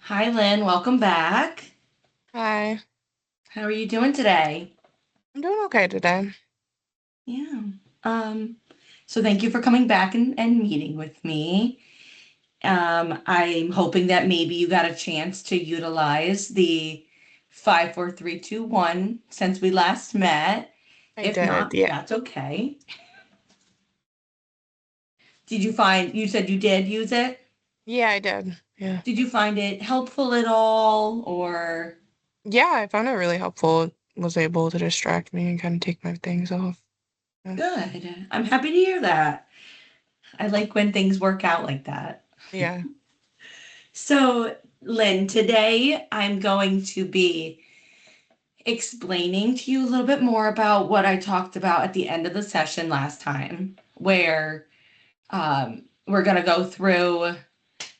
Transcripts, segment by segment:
Hi, Lynn. Welcome back. Hi, How are you doing today? I'm doing okay today. Yeah. Um, so thank you for coming back and meeting with me. I'm hoping that maybe you got a chance to utilize the 5 4 3 2 1 since we last met. I If did, not, yeah. that's okay. Did you find, you said you did use it? Yeah, I did. Yeah. Did you find it helpful at all or Yeah, I found it really helpful. It was able to distract me and kind of take my things off. Yeah. good? I'm happy to hear that. I like when things work out like that. Yeah. So, Lynn, today I'm going to be explaining to you a little bit more about what I talked about at the end of the session last time, where we're going to go through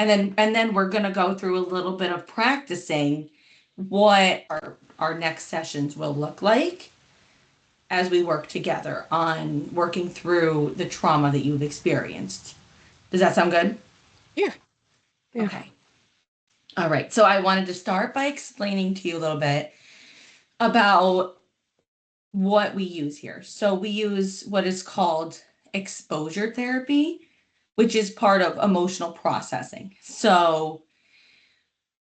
and then we're going to go through a little bit of practicing what our next sessions will look like as we work together on working through the trauma that you've experienced. Does that sound good? Yeah. Yeah. Okay. All right. So I wanted to start by explaining to you a little bit about what we use here. So we use what is called exposure therapy, which is part of emotional processing. So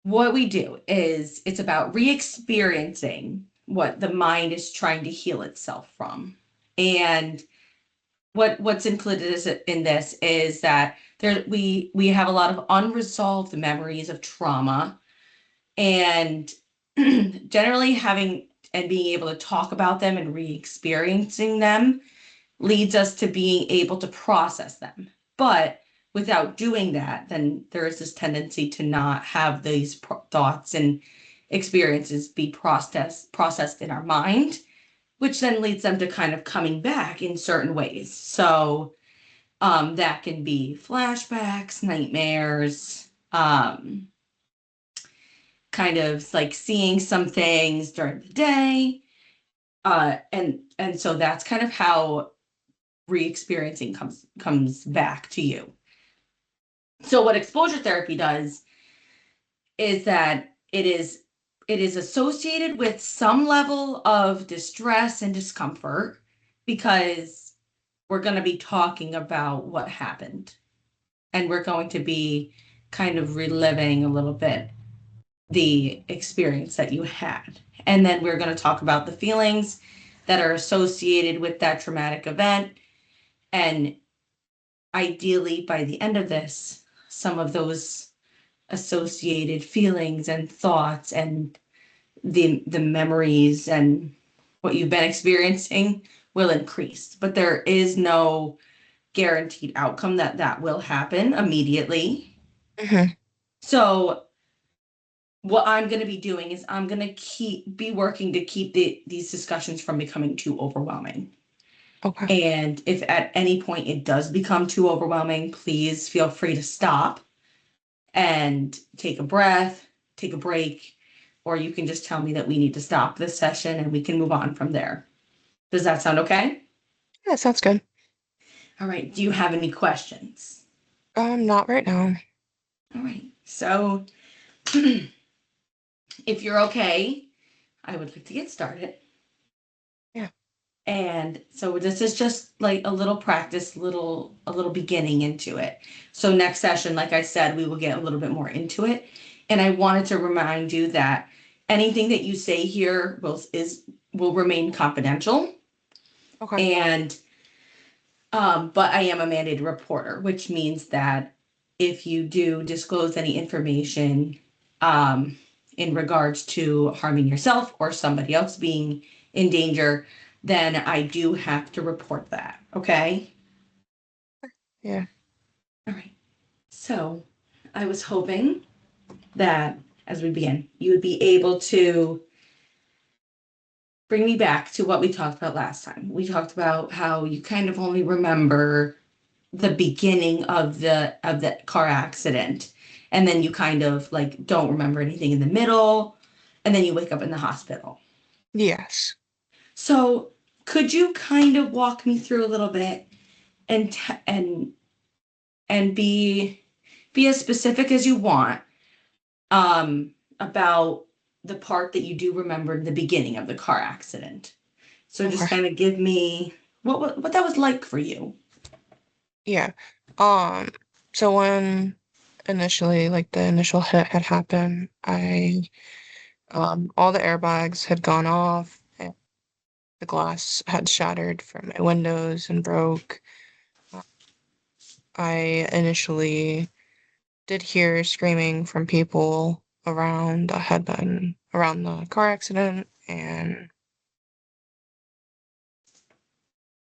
what we do is it's about re-experiencing what the mind is trying to heal itself from. And what's included in this is that we have a lot of unresolved memories of trauma and generally having and being able to talk about them and re-experiencing them leads us to being able to process them. But without doing that, then there is this tendency to not have these thoughts and experiences be processed in our mind, which then leads them to kind of coming back in certain ways. So that can be flashbacks, nightmares, kind of like seeing some things during the day. And so that's kind of how re-experiencing comes back to you. So what exposure therapy does is that it is associated with some level of distress and discomfort because we're going to be talking about what happened and we're going to be kind of reliving a little bit the experience that you had. And then we're going to talk about the feelings that are associated with that traumatic event. And ideally, by the end of this, some of those associated feelings and thoughts and the memories and what you've been experiencing will increase. But there is no guaranteed outcome that that will happen immediately. Hmm. So what I'm going to be doing is I'm going to be working to keep these discussions from becoming too overwhelming. Okay. And if at any point it does become too overwhelming, please feel free to stop and take a breath, take a break, or you can just tell me that we need to stop this session and we can move on from there. Does that sound okay? Yeah, sounds good. All right. Do you have any questions? Not right now. All right. So if you're okay, I would like to get started. Yeah. And so this is just like a little practice, a little beginning into it. So next session, like I said, we will get a little bit more into it. And I wanted to remind you that anything that you say here will remain confidential. Okay. And but I am a mandated reporter, which means that if you do disclose any information um, in regards to harming yourself or somebody else being in danger, then I do have to report that. Okay. Yeah. All right. So I was hoping that as we begin, you would be able to bring me back to what we talked about last time. We talked about how you kind of only remember the beginning of the car accident and then you kind of like don't remember anything in the middle and then you wake up in the hospital. Yes. So could you kind of walk me through a little bit and and be as specific as you want, about the part that you do remember in the beginning of the car accident. So just Okay. kind of give me what that was like for you. Yeah. Um, so when initially, like the initial hit had happened, all the airbags had gone off and the glass had shattered from my windows and broke. Uh, I initially did hear screaming from people around that had been around the car accident, and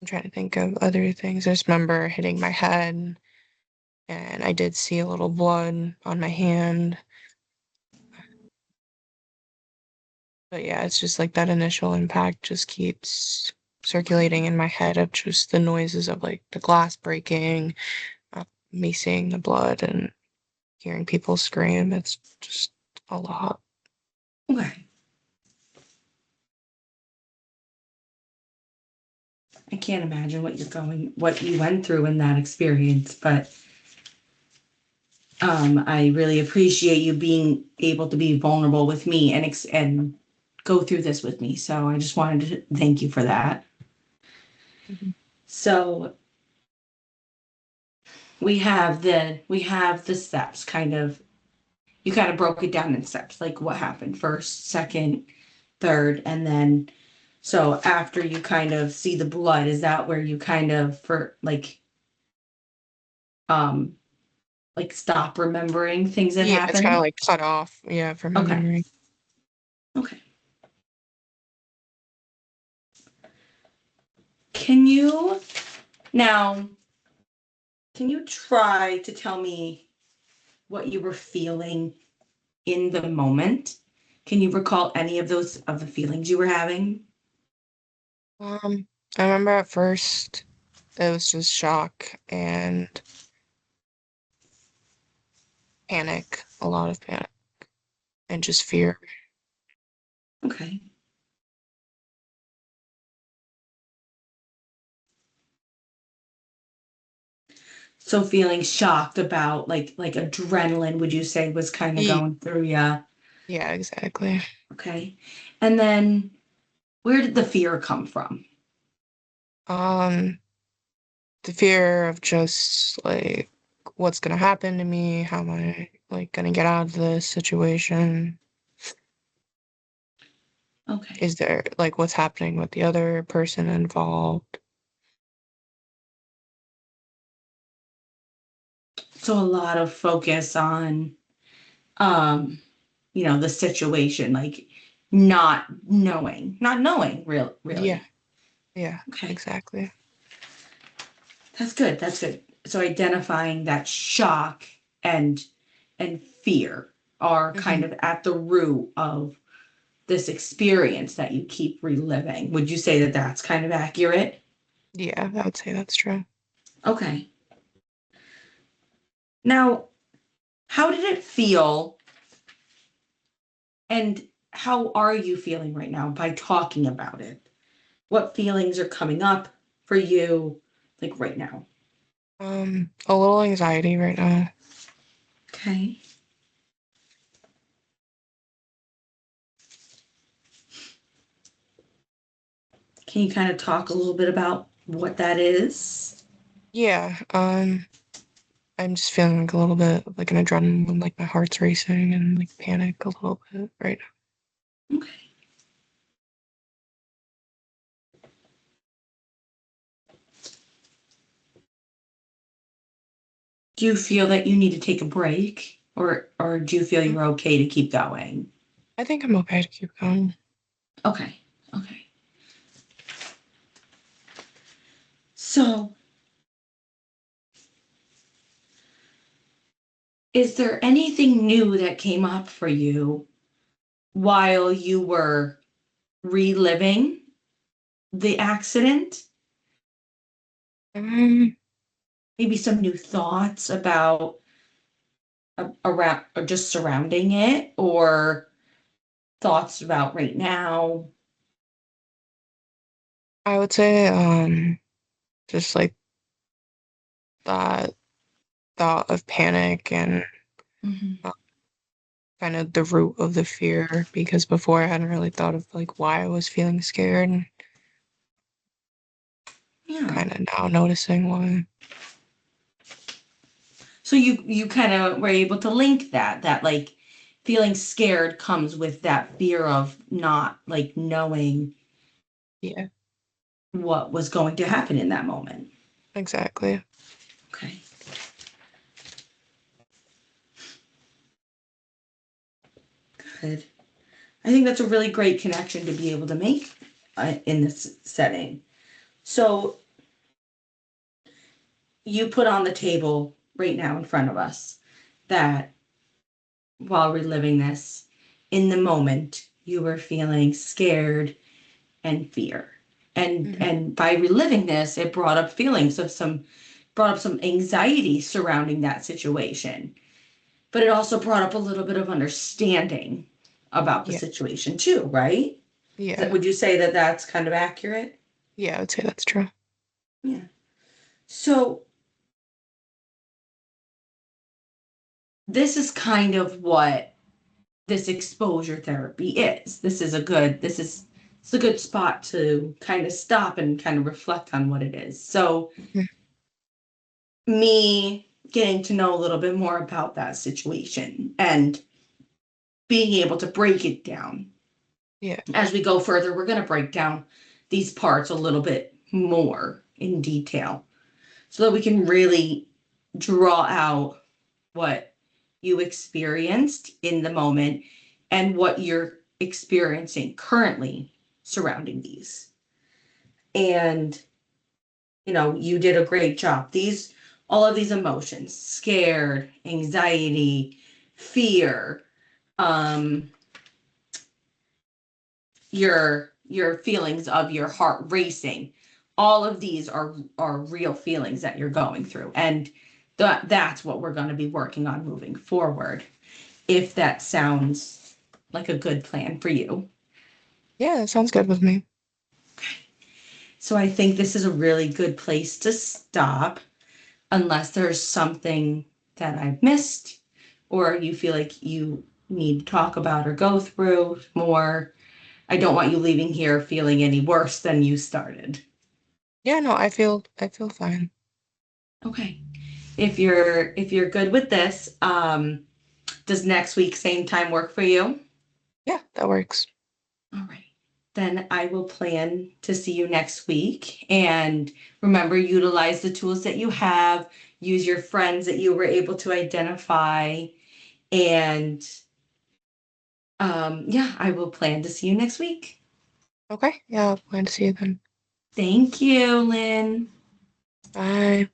I'm trying to think of other things. I just remember hitting my head, and I did see a little blood on my hand. But yeah, it's just like that initial impact just keeps circulating in my head of just the noises of like the glass breaking, me seeing the blood and hearing people scream. It's just a lot. Okay. I can't imagine what you went through in that experience, but I really appreciate you being able to be vulnerable with me and go through this with me. So I just wanted to thank you for that. Mhm. So we have the steps kind of. You kind of broke it down in steps, like what happened first, second, third, and then so after you kind of see the blood, is that where you kind of for um like stop remembering things that Yeah, it's kind of happened? like cut off, yeah, from my Okay. memory. Okay. Can you now can you try to tell me what you were feeling in the moment? Can you recall any of those of the feelings you were having? I remember at first it was just shock and panic, a lot of panic and just fear. Okay. So feeling shocked about like adrenaline, would you say was kind of Ye- going through ya? Yeah, exactly. Okay. And then where did the fear come from? Um, the fear of just like what's gonna happen to me, how am I like gonna get out of this situation? Okay. Is there like what's happening with the other person involved? So a lot of focus on um, the situation, like not knowing Yeah, really. yeah, Okay. exactly. That's good. That's good. So identifying that shock and fear are Hmm. kind of at the root of this experience that you keep reliving. Would you say that that's kind of accurate? Yeah, I would say that's true. Okay. Now, how did it feel and how are you feeling right now by talking about it? What feelings are coming up for you like right now? A little anxiety right now. Okay. Can you kind of talk a little bit about what that is? Yeah, I'm just feeling like a little bit of, like an adrenaline, like my heart's racing and like panic a little bit right Okay. Do you feel that you need to take a break or do you feel now. you're okay to keep going? I think I'm okay to keep going. Okay. Okay. So, is there anything new that came up for you while you were reliving the accident? Um, Maybe some new thoughts about around or just surrounding it or thoughts about right now? I would say, just like that thought of panic and Mhm. uh, kind of the root of the fear, because before I hadn't really thought of like why I was feeling scared, and Yeah. kind of now noticing why. So you kind of were able to link that like feeling scared comes with that fear of not like knowing Yeah, what was going to happen in that moment. exactly. Okay. Good. I think that's a really great connection to be able to make in this setting. So you put on the table right now in front of us that while reliving this, in the moment, you were feeling scared and fear. Hmm. And by reliving this, it brought up feelings of brought up some anxiety surrounding that situation. But it also brought up a little bit of understanding about the Yeah, situation too, right? yeah, Would you say that that's kind of accurate? yeah. I would say that's true. Yeah. So this is kind of what this exposure therapy is. It's a good spot to kind of stop and kind of reflect on what it is. So Mhm. me getting to know a little bit more about that situation and being able to break it down. Yeah, As we go further, we're going to break down these parts a little bit more in detail so that we can really draw out what you experienced in the moment and what you're experiencing currently surrounding these. And, you did a great job. All of these emotions, scared, anxiety, fear, um, your feelings of your heart racing, all of these are real feelings that you're going through. And that's what we're going to be working on moving forward, if that sounds like a good plan for you. yeah. That sounds good with me. So I think this is a really good place to stop, unless there's something that I've missed or you feel like you need to talk about or go through more. I don't want you leaving here feeling any worse than you started. Yeah, no, I feel fine. Okay. If you're good with this, does next week same time work for you? Yeah, that works. All right. Then I will plan to see you next week. And remember, utilize the tools that you have, use your friends that you were able to identify. And yeah, I will plan to see you next week. Okay, yeah, I'll plan to see you then. Thank you, Lynn. Bye.